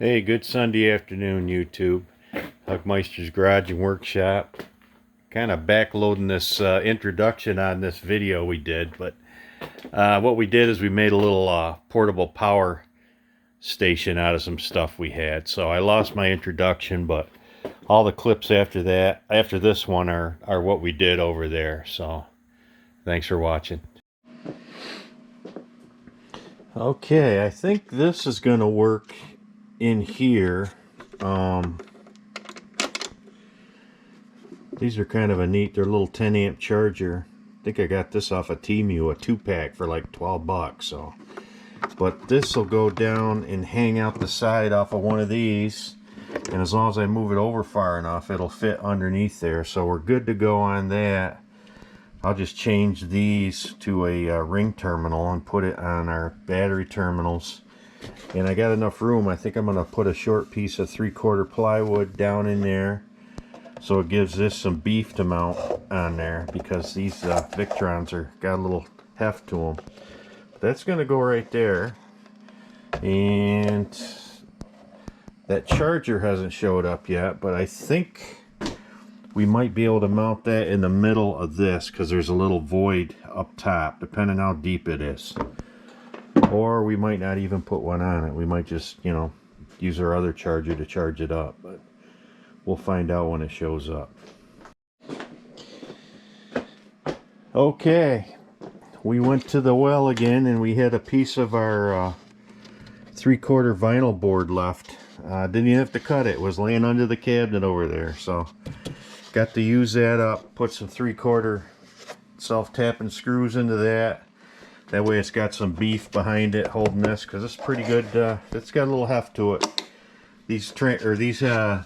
Hey, good Sunday afternoon, YouTube. Huckmeister's Garage and Workshop. Kind of backloading this introduction on this video we did, but what we did is we made a little portable power station out of some stuff we had. So I lost my introduction, but all the clips after this one are what we did over there. So thanks for watching. Okay, I think this is going to work in here. These are kind of a neat, they're a little 10 amp charger. I think I got this off of Temu, a 2-pack for like 12 bucks. So, but this will go down and hang out the side off of one of these, and as long as I move it over far enough, it'll fit underneath there. So we're good to go on that. I'll just change these to a ring terminal and put it on our battery terminals. And I got enough room. I think I'm going to put a short piece of 3/4 plywood down in there, so it gives this some beef to mount on there, because these Victrons got a little heft to them. That's going to go right there. And that charger hasn't showed up yet, but I think we might be able to mount that in the middle of this, because there's a little void up top, depending how deep it is. Or we might not even put one on it. We might just, you know, use our other charger to charge it up. But we'll find out when it shows up. Okay, we went to the well again, and we had a piece of our 3/4 vinyl board left. Didn't even have to cut it. It was laying under the cabinet over there. So got to use that up. Put some 3/4 self-tapping screws into that. That way it's got some beef behind it holding this, because it's pretty good. It's got a little heft to it. These inverters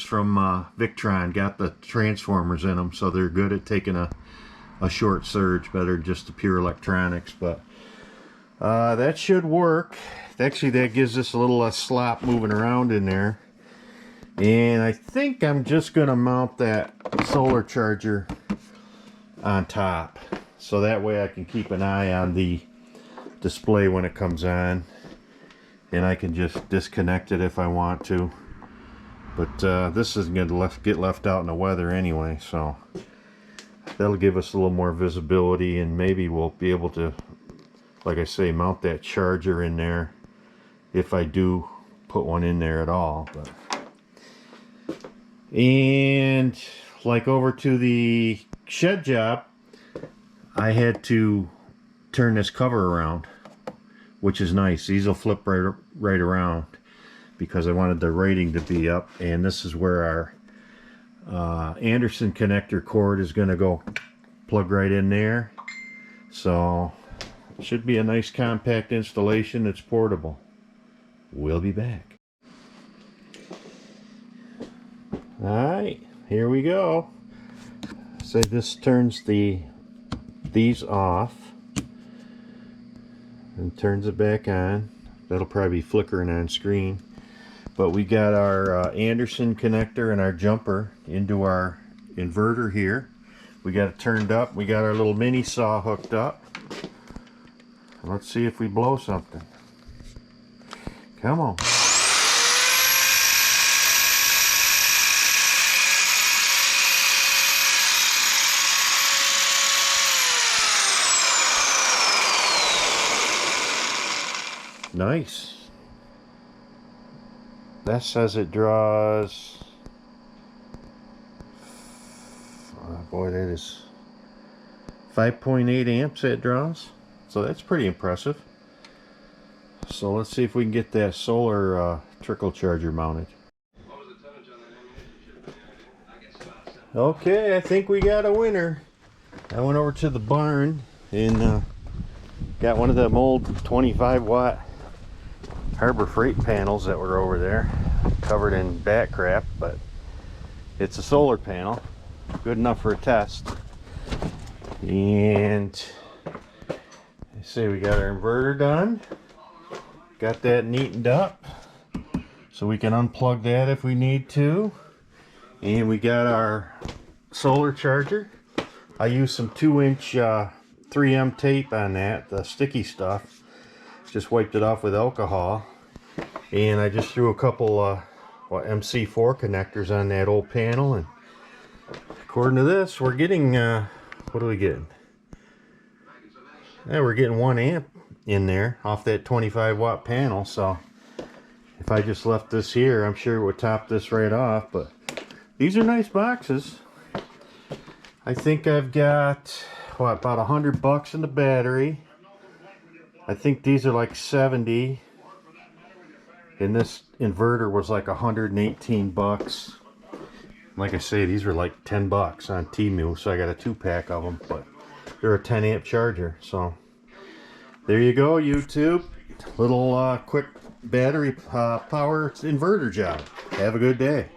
from Victron got the transformers in them, so they're good at taking a short surge, better than just the pure electronics. But that should work. Actually, that gives us a little slop moving around in there. And I think I'm just going to mount that solar charger on top, so that way I can keep an eye on the display when it comes on, and I can just disconnect it if I want to. But this isn't going to get left out in the weather anyway, so that'll give us a little more visibility, and maybe we'll be able to, like I say, mount that charger in there if I do put one in there at all. But and like over to the shed job, I had to turn this cover around, which is nice. These will flip right around, because I wanted the rating to be up. And this is where our Anderson connector cord is going to go plug right in there. So it should be a nice compact installation that's portable. We'll be back. Alright, here we go. So this turns these off and turns it back on. That'll probably be flickering on screen. But we got our Anderson connector and our jumper into our inverter here. We got it turned up. We got our little mini saw hooked up. Let's see if we blow something. Come on. Nice. That says it draws, oh boy, that is 5.8 amps it draws. So that's pretty impressive. So let's see if we can get that solar trickle charger mounted. Okay, I think we got a winner. I went over to the barn and got one of them old 25-watt Harbor Freight panels that were over there, covered in bat crap, but it's a solar panel, good enough for a test. And I say we got our inverter done, got that neatened up, so we can unplug that if we need to. And we got our solar charger. I used some 2-inch 3M tape on that, the sticky stuff. Just wiped it off with alcohol. And I just threw a couple MC4 connectors on that old panel, and according to this, we're getting what are we getting? Yeah, we're getting 1 amp in there off that 25 watt panel. So if I just left this here, I'm sure it would top this right off. But these are nice boxes. I think I've got what, about $100 in the battery. I think these are like 70, and this inverter was like 118 bucks. Like I say, these were like 10 bucks on Temu, so I got a 2-pack of them, but they're a 10 amp charger. So there you go, YouTube. Little quick battery power inverter job. Have a good day.